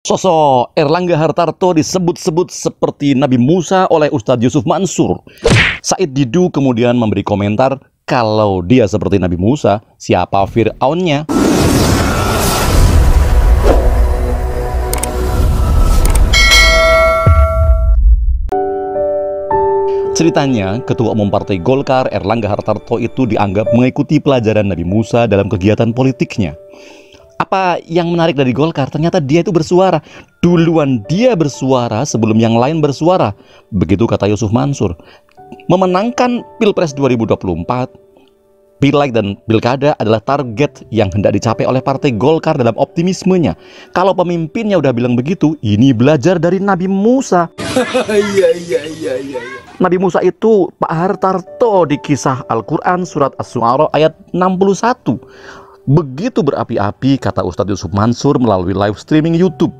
Sosok Erlangga Hartarto disebut-sebut seperti Nabi Musa oleh Ustadz Yusuf Mansur. Said Didu kemudian memberi komentar, kalau dia seperti Nabi Musa, siapa Fir'aunnya? Ceritanya, Ketua Umum Partai Golkar Erlangga Hartarto itu dianggap mengikuti pelajaran Nabi Musa dalam kegiatan politiknya. Apa yang menarik dari Golkar? Ternyata dia itu bersuara. Duluan dia bersuara sebelum yang lain bersuara. Begitu kata Yusuf Mansur. Memenangkan Pilpres 2024, Pileg dan Pilkada adalah target yang hendak dicapai oleh Partai Golkar dalam optimismenya. Kalau pemimpinnya udah bilang begitu, ini belajar dari Nabi Musa. Iya. Nabi Musa itu Pak Hartarto di kisah Al-Quran surat As-Su'ara ayat 61. Begitu berapi-api, kata Ustadz Yusuf Mansur melalui live streaming YouTube.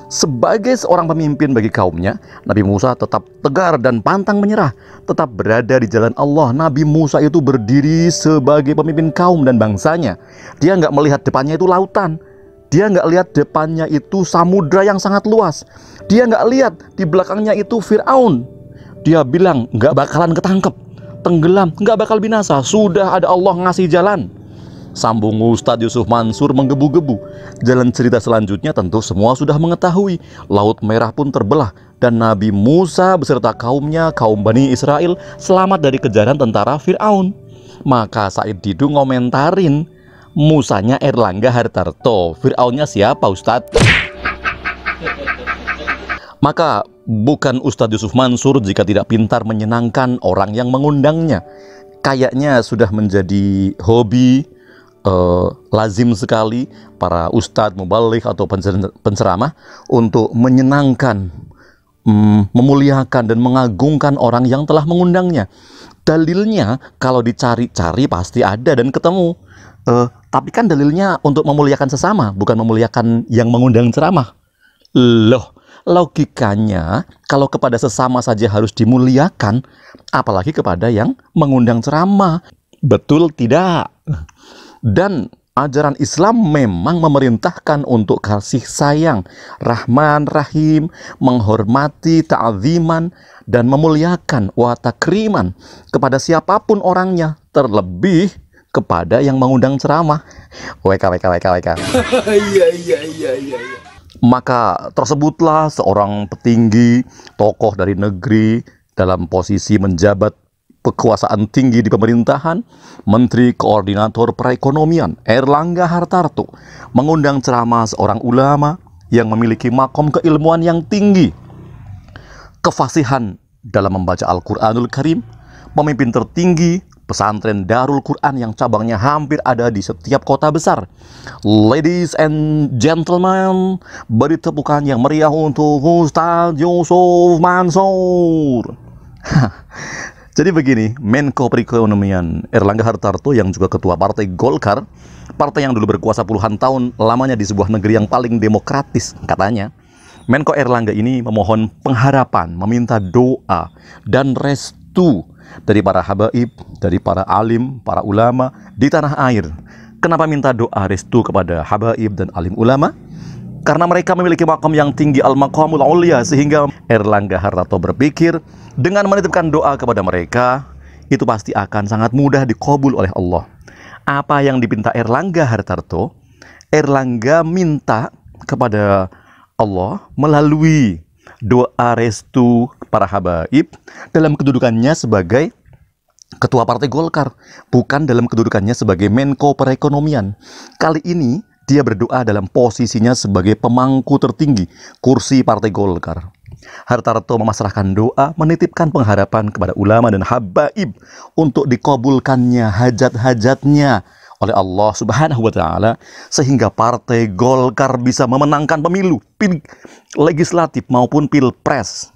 Sebagai seorang pemimpin bagi kaumnya, Nabi Musa tetap tegar dan pantang menyerah, tetap berada di jalan Allah. Nabi Musa itu berdiri sebagai pemimpin kaum dan bangsanya. Dia nggak melihat depannya itu lautan. Dia nggak lihat depannya itu samudra yang sangat luas. Dia nggak lihat di belakangnya itu Fir'aun. Dia bilang nggak bakalan ketangkep, tenggelam, nggak bakal binasa. Sudah ada Allah ngasih jalan. Sambung Ustadz Yusuf Mansur menggebu-gebu. Jalan cerita selanjutnya tentu semua sudah mengetahui. Laut Merah pun terbelah dan Nabi Musa beserta kaumnya, kaum Bani Israel, selamat dari kejaran tentara Fir'aun. Maka Said Didu ngomentarin, Musanya Erlangga Hartarto, Fir'aunnya siapa Ustadz? Maka bukan Ustadz Yusuf Mansur jika tidak pintar menyenangkan orang yang mengundangnya. Kayaknya sudah menjadi hobi lazim sekali para ustadz, mubalik atau penceramah untuk menyenangkan, memuliakan dan mengagungkan orang yang telah mengundangnya. Dalilnya kalau dicari-cari pasti ada dan ketemu. Tapi kan dalilnya untuk memuliakan sesama, bukan memuliakan yang mengundang ceramah. Loh, logikanya kalau kepada sesama saja harus dimuliakan, apalagi kepada yang mengundang ceramah. Betul tidak? Dan ajaran Islam memang memerintahkan untuk kasih sayang, Rahman, Rahim, menghormati, ta'ziman, dan memuliakan, wa takriman kepada siapapun orangnya, terlebih kepada yang mengundang ceramah. WK. Iya. Maka tersebutlah seorang petinggi, tokoh dari negeri dalam posisi menjabat kekuasaan tinggi di pemerintahan, Menteri Koordinator Perekonomian Erlangga Hartarto mengundang ceramah seorang ulama yang memiliki makom keilmuan yang tinggi, kefasihan dalam membaca Al-Quranul Karim, pemimpin tertinggi pesantren Darul Quran yang cabangnya hampir ada di setiap kota besar. Ladies and gentlemen, beri tepukan yang meriah untuk Ustadz Yusuf Mansur. Jadi begini, Menko Perekonomian Erlangga Hartarto yang juga ketua Partai Golkar, partai yang dulu berkuasa puluhan tahun lamanya di sebuah negeri yang paling demokratis, katanya. Menko Erlangga ini memohon pengharapan, meminta doa dan restu dari para habaib, dari para alim, para ulama di tanah air. Kenapa minta doa restu kepada habaib dan alim ulama? Karena mereka memiliki makom yang tinggi, al-maqamul ulia, sehingga Erlangga Hartarto berpikir dengan menitipkan doa kepada mereka, itu pasti akan sangat mudah dikabul oleh Allah. Apa yang dipinta Erlangga Hartarto? Erlangga minta kepada Allah melalui doa restu para habaib dalam kedudukannya sebagai ketua Partai Golkar, bukan dalam kedudukannya sebagai Menko Perekonomian. Kali ini dia berdoa dalam posisinya sebagai pemangku tertinggi kursi Partai Golkar. Hartarto memasrahkan doa, menitipkan pengharapan kepada ulama dan habaib untuk dikabulkannya hajat-hajatnya oleh Allah Subhanahu wa Ta'ala, sehingga Partai Golkar bisa memenangkan pemilu, legislatif maupun pilpres.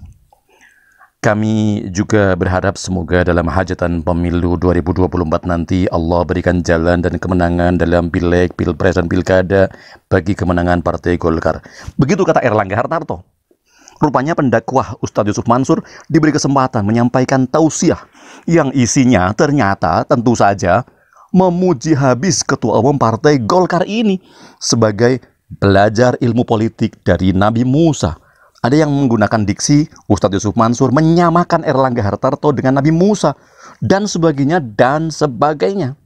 Kami juga berharap semoga dalam hajatan pemilu 2024 nanti Allah berikan jalan dan kemenangan dalam pileg, pilpres, dan pilkada bagi kemenangan Partai Golkar. Begitu kata Erlangga Hartarto. Rupanya pendakwah Ustadz Yusuf Mansur diberi kesempatan menyampaikan tausiah yang isinya ternyata tentu saja memuji habis Ketua Umum Partai Golkar ini sebagai belajar ilmu politik dari Nabi Musa. Ada yang menggunakan diksi Ustadz Yusuf Mansur menyamakan Erlangga Hartarto dengan Nabi Musa dan sebagainya.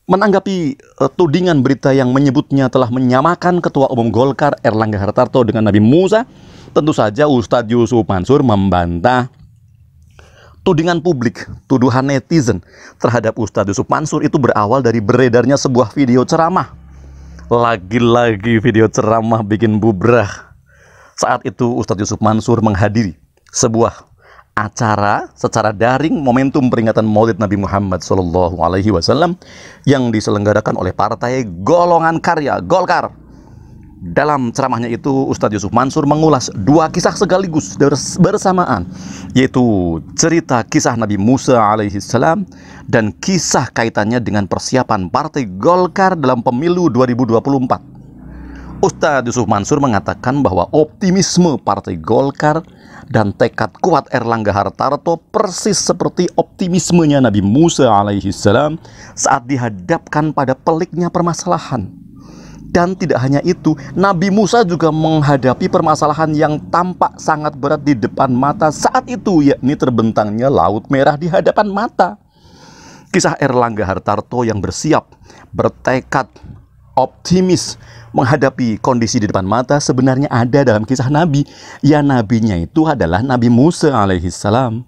Menanggapi tudingan berita yang menyebutnya telah menyamakan Ketua Umum Golkar Erlangga Hartarto dengan Nabi Musa, tentu saja Ustadz Yusuf Mansur membantah tudingan publik, tuduhan netizen terhadap Ustadz Yusuf Mansur itu berawal dari beredarnya sebuah video ceramah. Lagi-lagi video ceramah bikin bubrah. Saat itu Ustadz Yusuf Mansur menghadiri sebuah acara secara daring momentum peringatan Maulid Nabi Muhammad SAW yang diselenggarakan oleh Partai Golongan Karya Golkar. Dalam ceramahnya itu Ustadz Yusuf Mansur mengulas dua kisah sekaligus bersamaan, yaitu cerita kisah Nabi Musa alaihissalam dan kisah kaitannya dengan persiapan Partai Golkar dalam pemilu 2024. Ustadz Yusuf Mansur mengatakan bahwa optimisme Partai Golkar dan tekad kuat Erlangga Hartarto persis seperti optimismenya Nabi Musa alaihissalam saat dihadapkan pada peliknya permasalahan. Dan tidak hanya itu, Nabi Musa juga menghadapi permasalahan yang tampak sangat berat di depan mata saat itu, yakni terbentangnya Laut Merah di hadapan mata. Kisah Erlangga Hartarto yang bersiap, bertekad, optimis menghadapi kondisi di depan mata sebenarnya ada dalam kisah Nabi. Ya, nabinya itu adalah Nabi Musa alaihissalam.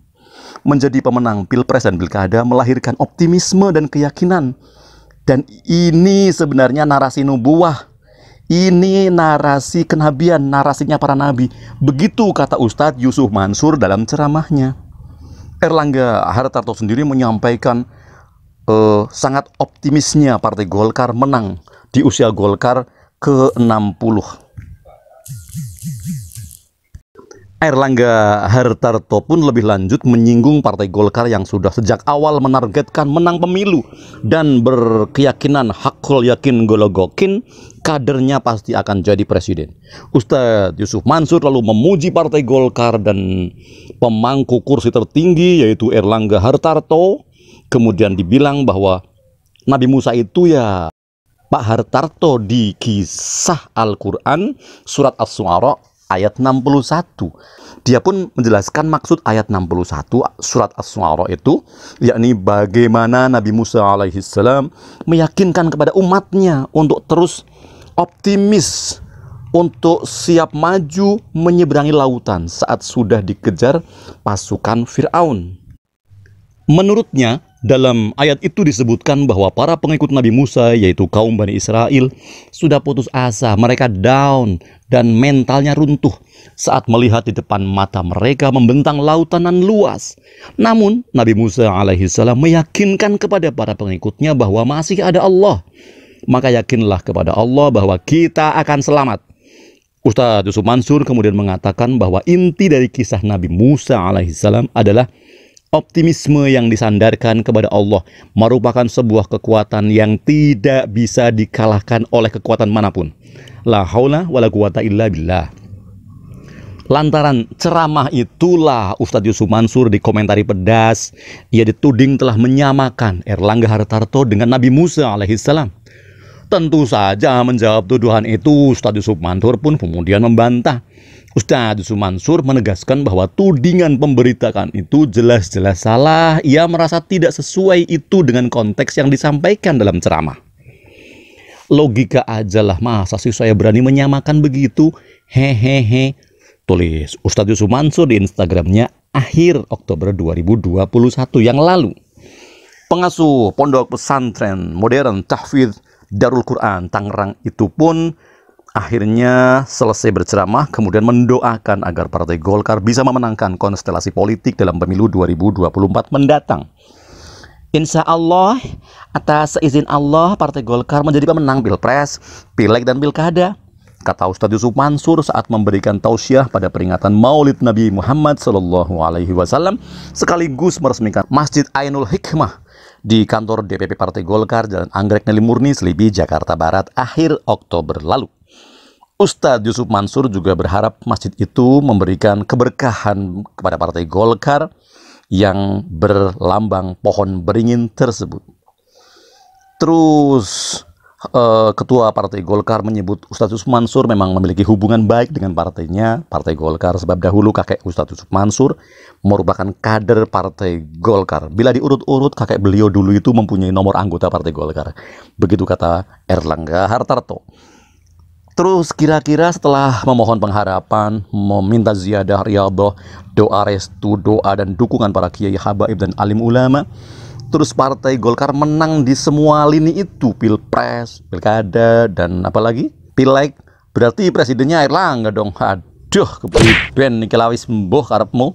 Menjadi pemenang pilpres dan pilkada melahirkan optimisme dan keyakinan. Dan ini sebenarnya narasi nubuah. Ini narasi kenabian, narasinya para nabi. Begitu kata Ustadz Yusuf Mansur dalam ceramahnya. Erlangga Hartarto sendiri menyampaikan sangat optimisnya Partai Golkar menang di usia Golkar ke-60. Erlangga Hartarto pun lebih lanjut menyinggung Partai Golkar yang sudah sejak awal menargetkan menang pemilu dan berkeyakinan hakul yakin gologokin kadernya pasti akan jadi presiden. Ustadz Yusuf Mansur lalu memuji Partai Golkar dan pemangku kursi tertinggi yaitu Erlangga Hartarto. Kemudian dibilang bahwa Nabi Musa itu ya Pak Hartarto di kisah Al-Quran surat As-Syu'ara ayat 61. Dia pun menjelaskan maksud ayat 61 surat As-Syu'ara itu, yakni bagaimana Nabi Musa alaihissalam meyakinkan kepada umatnya untuk terus optimis, untuk siap maju menyeberangi lautan saat sudah dikejar pasukan Fir'aun. Menurutnya, dalam ayat itu disebutkan bahwa para pengikut Nabi Musa, yaitu kaum Bani Israel, sudah putus asa, mereka down dan mentalnya runtuh saat melihat di depan mata mereka membentang lautan yang luas. Namun, Nabi Musa alaihissalam meyakinkan kepada para pengikutnya bahwa masih ada Allah. Maka yakinlah kepada Allah bahwa kita akan selamat. Ustadz Yusuf Mansur kemudian mengatakan bahwa inti dari kisah Nabi Musa alaihissalam adalah optimisme yang disandarkan kepada Allah merupakan sebuah kekuatan yang tidak bisa dikalahkan oleh kekuatan manapun. La haula wala quwata illa billah. Lantaran ceramah itulah Ustadz Yusuf Mansur dikomentari pedas. Ia dituding telah menyamakan Erlangga Hartarto dengan Nabi Musa alaihissalam. Tentu saja menjawab tuduhan itu Ustadz Yusuf Mansur pun kemudian membantah. Ustadz Yusuf Mansur menegaskan bahwa tudingan pemberitakan itu jelas-jelas salah. Ia merasa tidak sesuai itu dengan konteks yang disampaikan dalam ceramah. Logika aja lah, masa sih saya berani menyamakan begitu? Hehehe. Tulis Ustadz Yusuf Mansur di Instagramnya akhir Oktober 2021 yang lalu. Pengasuh Pondok Pesantren Modern Tahfidz Darul Quran Tangerang itu pun akhirnya selesai berceramah, kemudian mendoakan agar Partai Golkar bisa memenangkan konstelasi politik dalam pemilu 2024 mendatang. Insya Allah, atas izin Allah, Partai Golkar menjadi pemenang Pilpres, Pileg, dan Pilkada, kata Ustadz Yusuf Mansur saat memberikan tausiah pada peringatan Maulid Nabi Muhammad SAW, sekaligus meresmikan Masjid Ainul Hikmah di kantor DPP Partai Golkar Jalan Anggrek Neli Murni, Selipi, Jakarta Barat, akhir Oktober lalu. Ustadz Yusuf Mansur juga berharap masjid itu memberikan keberkahan kepada Partai Golkar yang berlambang pohon beringin tersebut. Terus Ketua Partai Golkar menyebut Ustadz Yusuf Mansur memang memiliki hubungan baik dengan partainya, Partai Golkar, sebab dahulu kakek Ustadz Yusuf Mansur merupakan kader Partai Golkar. Bila diurut-urut, kakek beliau dulu itu mempunyai nomor anggota Partai Golkar. Begitu kata Erlangga Hartarto. Terus kira-kira setelah memohon pengharapan, meminta ziyadah riyadhah, doa restu, doa dan dukungan para kiai habaib dan alim ulama, terus Partai Golkar menang di semua lini itu, pilpres, pilkada, dan apalagi pileg. Berarti presidennya Erlangga dong. Aduh, kepriben niki lawis mbuh karepmu.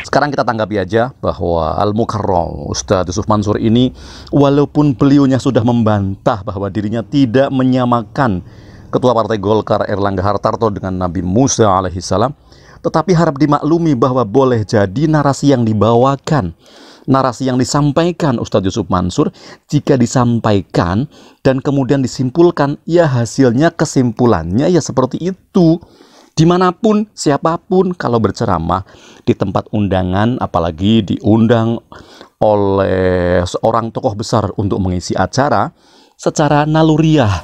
Sekarang kita tanggapi aja bahwa Al-Mukarram Ustadz Yusuf Mansur ini, walaupun beliaunya sudah membantah bahwa dirinya tidak menyamakan Ketua Partai Golkar Erlangga Hartarto dengan Nabi Musa alaihissalam, tetapi harap dimaklumi bahwa boleh jadi narasi yang dibawakan, narasi yang disampaikan Ustadz Yusuf Mansur, jika disampaikan dan kemudian disimpulkan, ya hasilnya kesimpulannya ya seperti itu. Dimanapun, siapapun kalau berceramah di tempat undangan, apalagi diundang oleh seorang tokoh besar untuk mengisi acara, secara naluriah,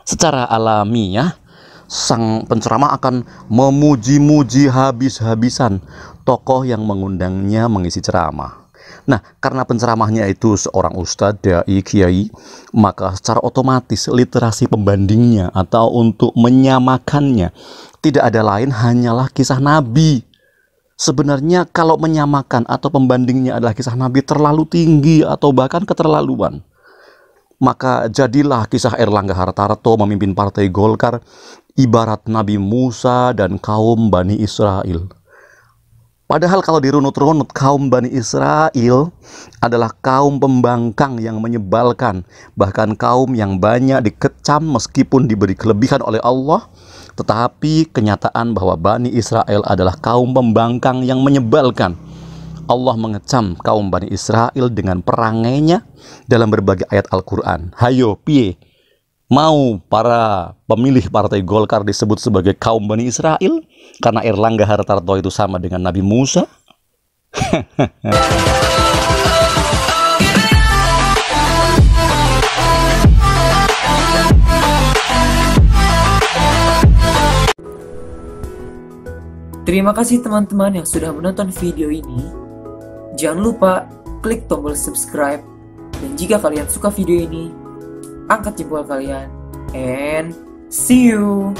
secara alamiah, sang penceramah akan memuji-muji habis-habisan tokoh yang mengundangnya mengisi ceramah. Nah, karena penceramahnya itu seorang ustadz, dai, kiai, maka secara otomatis literasi pembandingnya atau untuk menyamakannya tidak ada lain hanyalah kisah Nabi. Sebenarnya kalau menyamakan atau pembandingnya adalah kisah Nabi terlalu tinggi atau bahkan keterlaluan, maka jadilah kisah Erlangga Hartarto memimpin Partai Golkar ibarat Nabi Musa dan kaum Bani Israel. Padahal kalau dirunut-runut, kaum Bani Israel adalah kaum pembangkang yang menyebalkan, bahkan kaum yang banyak dikecam meskipun diberi kelebihan oleh Allah, tetapi kenyataan bahwa Bani Israel adalah kaum pembangkang yang menyebalkan. Allah mengecam kaum Bani Israel dengan perangainya dalam berbagai ayat Al-Quran. Hayo, piye? Mau para pemilih Partai Golkar disebut sebagai kaum Bani Israel karena Erlangga Hartarto itu sama dengan Nabi Musa? Terima kasih teman-teman yang sudah menonton video ini. Jangan lupa klik tombol subscribe. Dan jika kalian suka video ini, angkat jempol kalian. And see you!